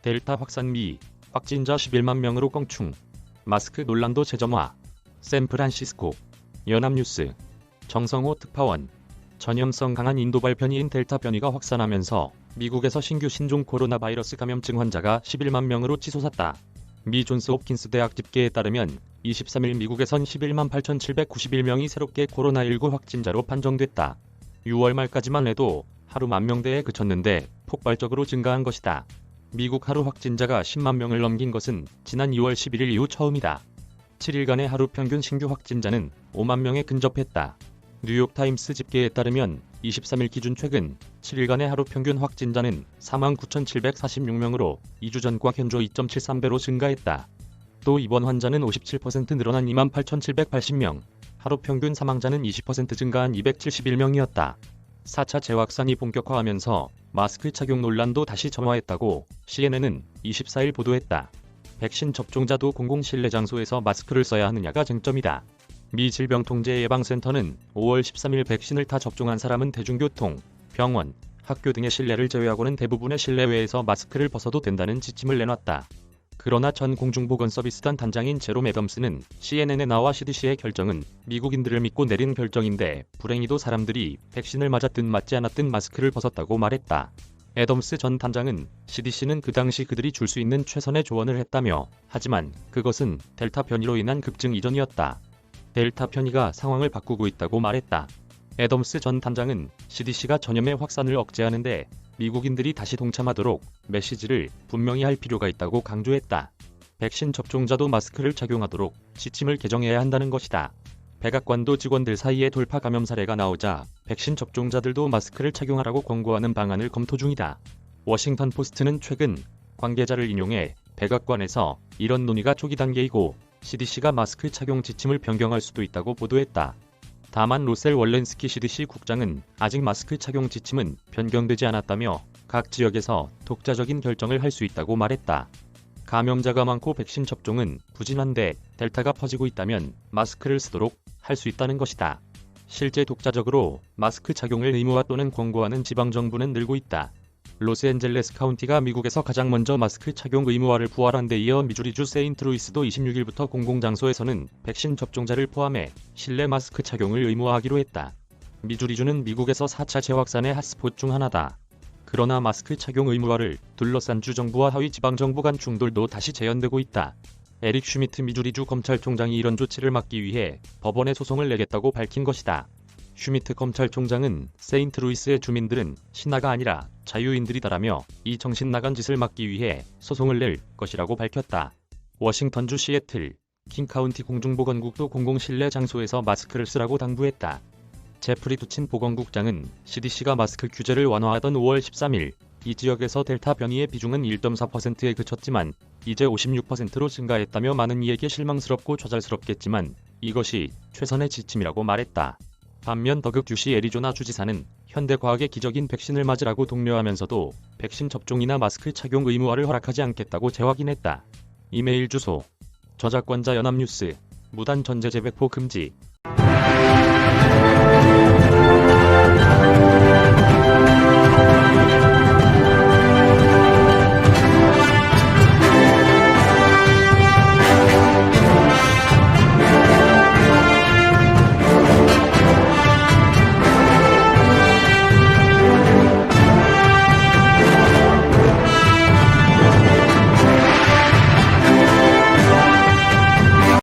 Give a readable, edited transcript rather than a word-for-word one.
델타 확산 미, 확진자 11만 명으로 껑충. 마스크 논란도 재점화. 샌프란시스코. 연합뉴스. 정성호 특파원. 전염성 강한 인도 발변이인 델타 변이가 확산하면서 미국에서 신규 신종 코로나 바이러스 감염증 환자가 11만 명으로 치솟았다. 미 존스 홉킨스 대학 집계에 따르면 23일 미국에선 11만 8,791명이 새롭게 코로나19 확진자로 판정됐다. 6월 말까지만 해도 하루 10,000명대에 그쳤는데 폭발적으로 증가한 것이다. 미국 하루 확진자가 10만 명을 넘긴 것은 지난 2월 11일 이후 처음이다. 7일간의 하루 평균 신규 확진자는 5만 명에 근접했다. 뉴욕타임스 집계에 따르면 23일 기준 최근 7일간의 하루 평균 확진자는 49,746명으로 2주 전과 현저 2.73배로 증가했다. 또 입원 환자는 57% 늘어난 28,780명, 하루 평균 사망자는 20% 증가한 271명이었다. 4차 재확산이 본격화하면서 마스크 착용 논란도 다시 점화했다고 CNN은 24일 보도했다. 백신 접종자도 공공실내 장소에서 마스크를 써야 하느냐가 쟁점이다. 미 질병통제예방센터는 5월 13일 백신을 다 접종한 사람은 대중교통, 병원, 학교 등의 실내를 제외하고는 대부분의 실내외에서 마스크를 벗어도 된다는 지침을 내놨다. 그러나 전 공중보건서비스단 단장인 제롬 애덤스는 CNN에 나와 CDC의 결정은 미국인들을 믿고 내린 결정인데 불행히도 사람들이 백신을 맞았든 맞지 않았든 마스크를 벗었다고 말했다. 애덤스 전 단장은 CDC는 그 당시 그들이 줄 수 있는 최선의 조언을 했다며, 하지만 그것은 델타 변이로 인한 급증 이전이었다. 델타 변이가 상황을 바꾸고 있다고 말했다. 애덤스 전 단장은 CDC가 전염의 확산을 억제하는데 미국인들이 다시 동참하도록 메시지를 분명히 할 필요가 있다고 강조했다. 백신 접종자도 마스크를 착용하도록 지침을 개정해야 한다는 것이다. 백악관도 직원들 사이에 돌파 감염 사례가 나오자 백신 접종자들도 마스크를 착용하라고 권고하는 방안을 검토 중이다. 워싱턴 포스트는 최근 관계자를 인용해 백악관에서 이런 논의가 초기 단계이고 CDC가 마스크 착용 지침을 변경할 수도 있다고 보도했다. 다만 로셀 월렌스키 CDC 국장은 아직 마스크 착용 지침은 변경되지 않았다며 각 지역에서 독자적인 결정을 할 수 있다고 말했다. 감염자가 많고 백신 접종은 부진한데 델타가 퍼지고 있다면 마스크를 쓰도록 할 수 있다는 것이다. 실제 독자적으로 마스크 착용을 의무화 또는 권고하는 지방정부는 늘고 있다. 로스앤젤레스 카운티가 미국에서 가장 먼저 마스크 착용 의무화를 부활한 데 이어 미주리주 세인트루이스도 26일부터 공공장소에서는 백신 접종자를 포함해 실내 마스크 착용을 의무화하기로 했다. 미주리주는 미국에서 4차 재확산의 핫스폿 중 하나다. 그러나 마스크 착용 의무화를 둘러싼 주정부와 하위 지방정부 간 충돌도 다시 재현되고 있다. 에릭 슈미트 미주리주 검찰총장이 이런 조치를 막기 위해 법원에 소송을 내겠다고 밝힌 것이다. 슈미트 검찰총장은 세인트루이스의 주민들은 신하가 아니라 자유인들이다라며 이 정신 나간 짓을 막기 위해 소송을 낼 것이라고 밝혔다. 워싱턴주 시애틀, 킹카운티 공중보건국도 공공실내 장소에서 마스크를 쓰라고 당부했다. 제프리 두친 보건국장은 CDC가 마스크 규제를 완화하던 5월 13일 이 지역에서 델타 변이의 비중은 1.4%에 그쳤지만 이제 56%로 증가했다며 많은 이에게 실망스럽고 좌절스럽겠지만 이것이 최선의 지침이라고 말했다. 반면 더극 듀시 애리조나 주지사는 현대과학의 기적인 백신을 맞으라고 독려하면서도 백신 접종이나 마스크 착용 의무화를 허락하지 않겠다고 재확인했다. 이메일 주소 저작권자 연합뉴스 무단 전제 재배포 금지